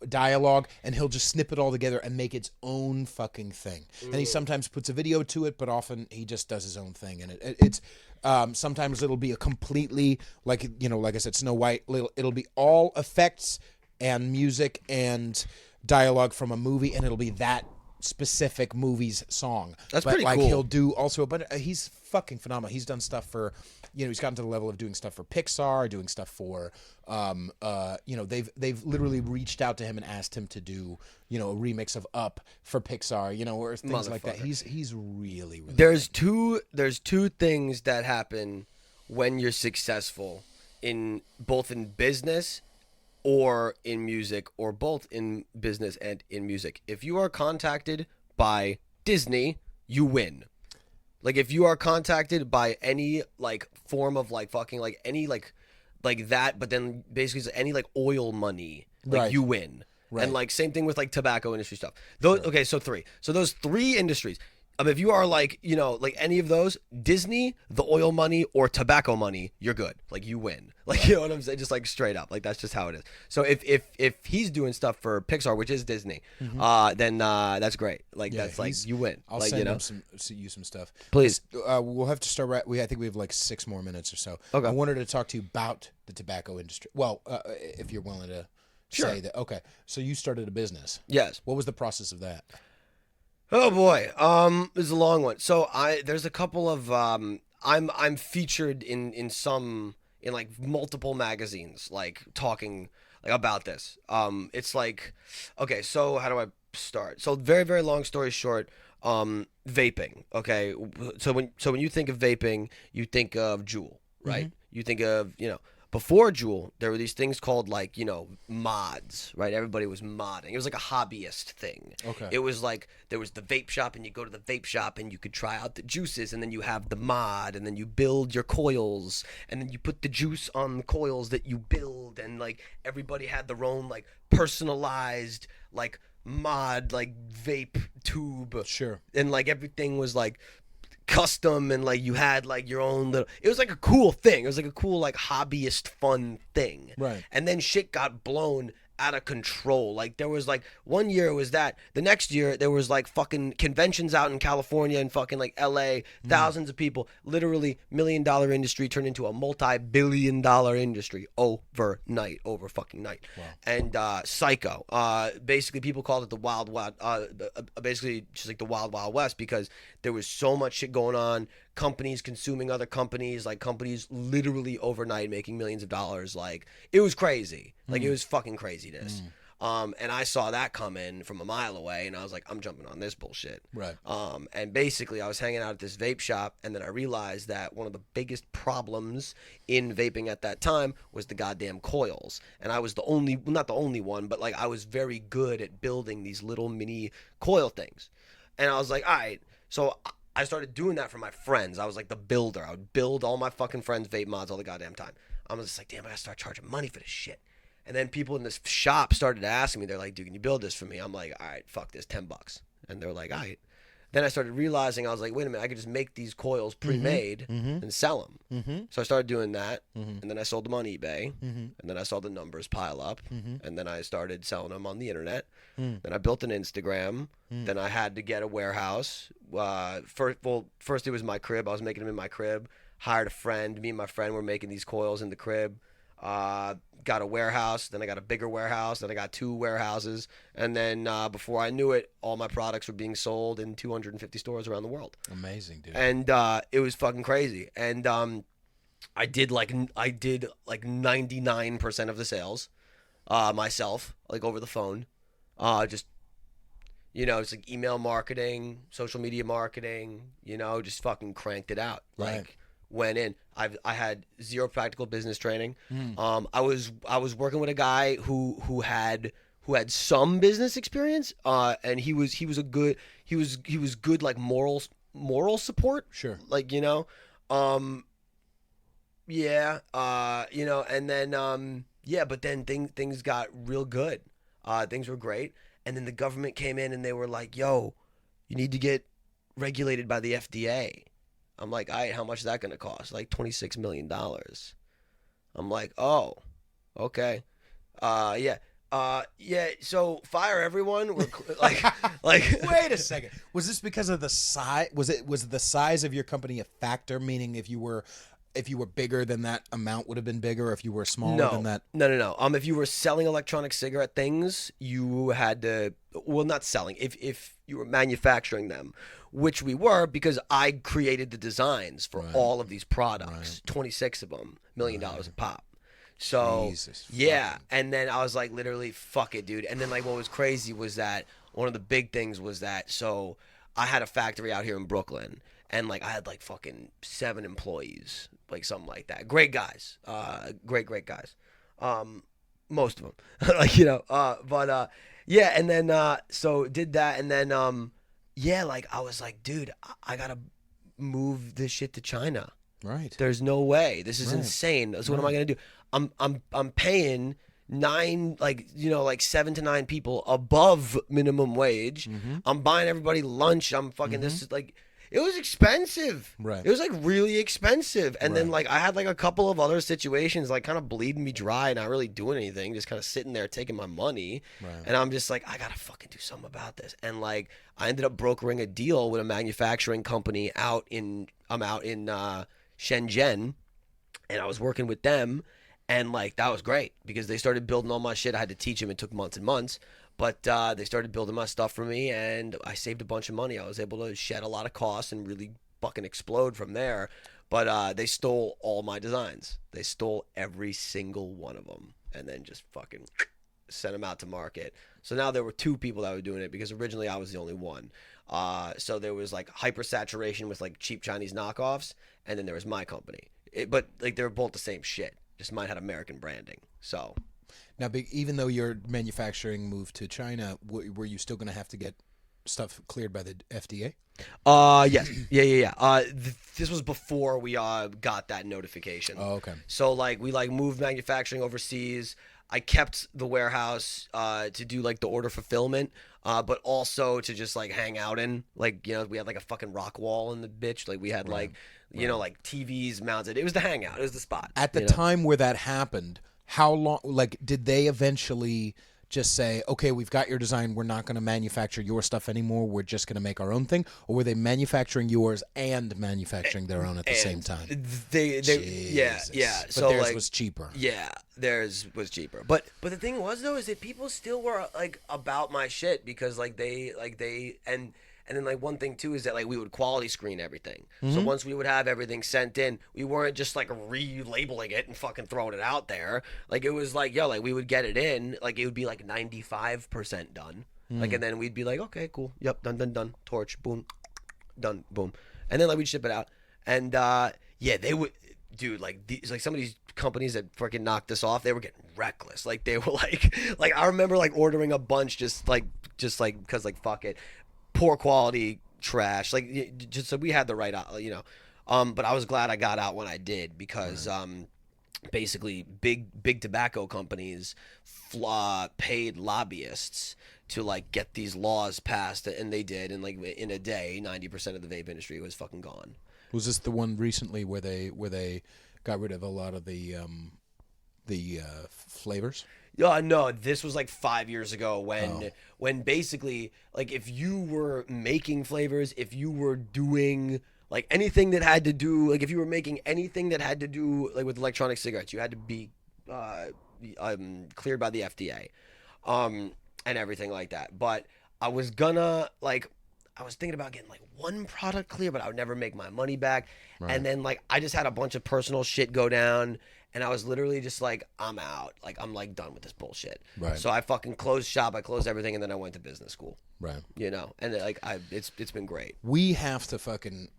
dialogue, and he'll just snip it all together and make its own fucking thing. And he sometimes puts a video to it, but often he just does his own thing. And it's sometimes it'll be a completely like I said, Snow White. It'll be all effects and music and dialogue from a movie, and it'll be that specific movie's song. That's pretty cool. He'll do also, but he's fucking phenomenal. He's done stuff for, he's gotten to the level of doing stuff for Pixar, doing stuff for, they've literally reached out to him and asked him to do, a remix of Up for Pixar, or things like that. He's really, really. There's two things that happen when you're successful both in business or in music, or both in business and in music. If you are contacted by Disney, you win. Like if you are contacted by any like form of like fucking like any like that, but then basically it's any like oil money, like Right. you win. Right. And like same thing with like tobacco industry stuff. Those okay, so three. So those three industries. If you are like, you know, like any of those, Disney, the oil money, or tobacco money, you're good. Like you win. Like you know what I'm saying? Just like straight up. Like that's just how it is. So if he's doing stuff for Pixar, which is Disney, then that's great. Like Yeah, that's like you win. I'll like send you know. him some stuff. Please. We'll have to start. I think we have like 6 more minutes or so. Okay. I wanted to talk to you about the tobacco industry. Well, if you're willing to say that. Okay. So you started a business. Yes. What was the process of that? Oh boy, this is a long one. So there's a couple of I'm featured in like multiple magazines, like talking like about this. It's like, okay, so how do I start? So very very long story short, vaping. Okay, so when you think of vaping, you think of Juul, right? You think of before Juul, there were these things called like, mods, right? Everybody was modding. It was like a hobbyist thing. Okay. It was like there was the vape shop and you go to the vape shop and you could try out the juices and then you have the mod and then you build your coils and then you put the juice on the coils that you build and like everybody had their own like personalized like mod like vape tube. Sure. And like everything was like custom and like you had like your own little, it was like a cool thing. It was like a cool like hobbyist fun thing. Right. And then shit got blown out of control. Like there was like one year it was that, the next year there was like fucking conventions out in California and fucking like LA, thousands of people, literally $1 million industry turned into a multi-billion-dollar industry overnight, over fucking night. Wow. And psycho. Basically people called it the wild basically just like the wild west because there was so much shit going on, companies consuming other companies, like companies literally overnight making millions of dollars. Like it was crazy. Like it was fucking craziness. And I saw that come in from a mile away and I was like, I'm jumping on this bullshit. Right. And basically I was hanging out at this vape shop and then I realized that one of the biggest problems in vaping at that time was the goddamn coils. And I was the only, well, not the only one, but like I was very good at building these little mini coil things. And I was like, all right. So I started doing that for my friends. I was like the builder. I would build all my fucking friends' vape mods all the goddamn time. I was just like, damn, I gotta start charging money for this shit. And then people in this shop started asking me, they're like, dude, can you build this for me? I'm like, all right, fuck this, $10. And they're like, all right. Then I started realizing, I was like, wait a minute, I could just make these coils pre-made and sell them. So I started doing that, and then I sold them on eBay, and then I saw the numbers pile up, and then I started selling them on the internet. Then I built an Instagram. Then I had to get a warehouse. First it was my crib. I was making them in my crib. Hired a friend. Me and my friend were making these coils in the crib. Got a warehouse, then I got a bigger warehouse, then I got 2 warehouses, and then before I knew it, all my products were being sold in 250 stores around the world. Amazing, dude. And it was fucking crazy. And I did like 99% of the sales myself, like over the phone. Just it's like email marketing, social media marketing, just fucking cranked it out. Right. Like went in. I had zero practical business training. I was working with a guy who had some business experience. And he was good like moral support. Sure. Like yeah. And then but then things got real good. Things were great. And then the government came in and they were like, yo, you need to get regulated by the FDA. I'm like, all right, how much is that going to cost? Like $26 million. I'm like, oh, okay. Yeah. So fire everyone. We're like, Wait a second. Was this because of the size? Was the size of your company a factor? Meaning, if you were bigger, then that amount would have been bigger. If you were smaller than that, no. If you were selling electronic cigarette things, you had to. Well, not selling. If you were manufacturing them, which we were, because I created the designs for all of these products, 26 of them, $1 million a pop. So yeah, and then I was like, literally, fuck it, dude. And then like, what was crazy was that one of the big things was that so I had a factory out here in Brooklyn, and like I had like fucking 7 employees, like something like that. Great guys, great guys, most of them, like yeah. And then so did that, and then yeah, like I was like, dude, I gotta move this shit to China. Right. There's no way. This is Right. insane. So what am I gonna do? I'm paying like 7 to 9 people above minimum wage. I'm buying everybody lunch. I'm fucking this is like it was expensive. Right. It was like really expensive. And then like I had like a couple of other situations like kind of bleeding me dry, not really doing anything, just kind of sitting there taking my money. Right. And I'm just like, I gotta fucking do something about this. And like I ended up brokering a deal with a manufacturing company out in Shenzhen, and I was working with them, and like that was great because they started building all my shit. I had to teach them. It took months and months, but they started building my stuff for me, and I saved a bunch of money. I was able to shed a lot of costs and really fucking explode from there. But they stole all my designs. They stole every single one of them, and then just fucking sent them out to market. So now there were 2 people that were doing it because originally I was the only one. So there was like hypersaturation with like cheap Chinese knockoffs, and then there was my company. But like they were both the same shit. Just mine had American branding. So Now, even though your manufacturing moved to China, were you still going to have to get stuff cleared by the FDA? yes, yeah. This was before we got that notification. Oh, okay. So like we like moved manufacturing overseas. I kept the warehouse to do like the order fulfillment, but also to just like hang out in. Like, you know, we had like a fucking rock wall in the bitch. Like we had like, you know, like TVs mounted. It was the hangout. It was the spot. At the time where that happened, how long, like, did they eventually just say, okay, we've got your design, we're not going to manufacture your stuff anymore, we're just going to make our own thing? Or were they manufacturing yours and manufacturing their own at the same time? Yeah. But So theirs like, was cheaper. Yeah, theirs was cheaper. But the thing was though is that people still were like about my shit because and then like one thing too is that like we would quality screen everything. So once we would have everything sent in, we weren't just like relabeling it and fucking throwing it out there. Like it was like, yo, like we would get it in, like it would be like 95% done. Like and then we'd be like, okay, cool. Yep, done. Torch, boom. Done, boom. And then like we'd ship it out. And yeah, they would dude, like these like some of these companies that freaking knocked us off, they were getting reckless. Like they were like I remember like ordering a bunch just like because like fuck it. Poor quality trash, like just so we had the right, you know. But I was glad I got out when I did because basically big tobacco companies paid lobbyists to like get these laws passed, and they did, and like in a day, 90% of the vape industry was fucking gone. Was this the one recently where they got rid of a lot of the flavors? No, this was like 5 years ago when basically like if you were making flavors, if you were doing like anything that had to do like if you were making anything that had to do like with electronic cigarettes, you had to be cleared by the FDA, and everything like that. But I was thinking about getting like one product clear, but I would never make my money back. Right. And then like I just had a bunch of personal shit go down. And I was literally just like, I'm out. Like, I'm like done with this bullshit. Right. So I fucking closed shop. I closed everything, and then I went to business school. Right. You know, and like it's been great. We have to fucking.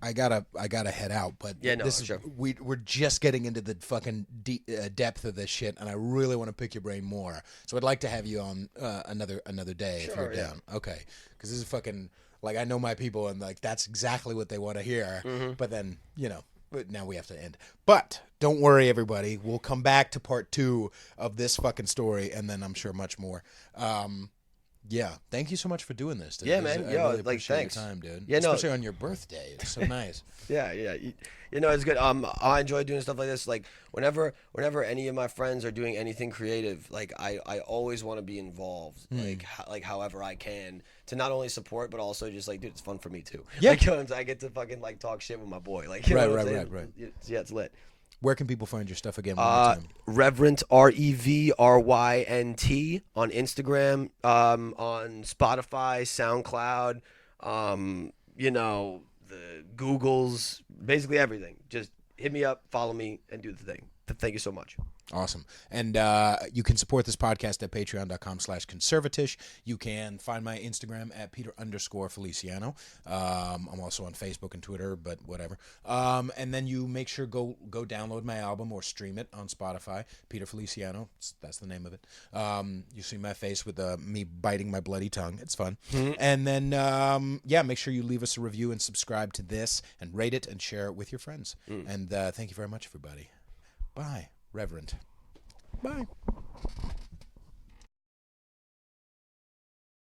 I gotta head out, but yeah, no, this is sure. We're just getting into the fucking depth of this shit, and I really want to pick your brain more. So I'd like to have you on another day if you're down. Okay, because this is fucking like I know my people, and like that's exactly what they want to hear. But then you know. But now we have to end. But don't worry, everybody. We'll come back to part 2 of this fucking story, and then I'm sure much more. Yeah, thank you so much for doing this, dude. Yeah, man. I really appreciate thanks. your time, dude. Yeah, especially on your birthday. It's so nice. Yeah. You know, it's good. I enjoy doing stuff like this. Like whenever any of my friends are doing anything creative, like I always want to be involved. Like however I can to not only support but also just like, dude, it's fun for me too. Yeah. Like, you know, I get to fucking like talk shit with my boy. Like, you know what I'm saying? Right. Yeah, it's lit. Where can people find your stuff again? One more time? REVRYNT, REVRYNT on Instagram, on Spotify, SoundCloud, you know, the Googles, basically everything. Just hit me up, follow me, and do the thing. Thank you so much. Awesome. And you can support this podcast at patreon.com/conservatish. You can find my Instagram at Peter_Feliciano. I'm also on Facebook and Twitter, but whatever. And then you make sure go download my album or stream it on Spotify. Peter Feliciano. That's the name of it. You see my face with me biting my bloody tongue. It's fun. And then, make sure you leave us a review and subscribe to this and rate it and share it with your friends. And thank you very much, everybody. Bye. REVRYNT. Bye.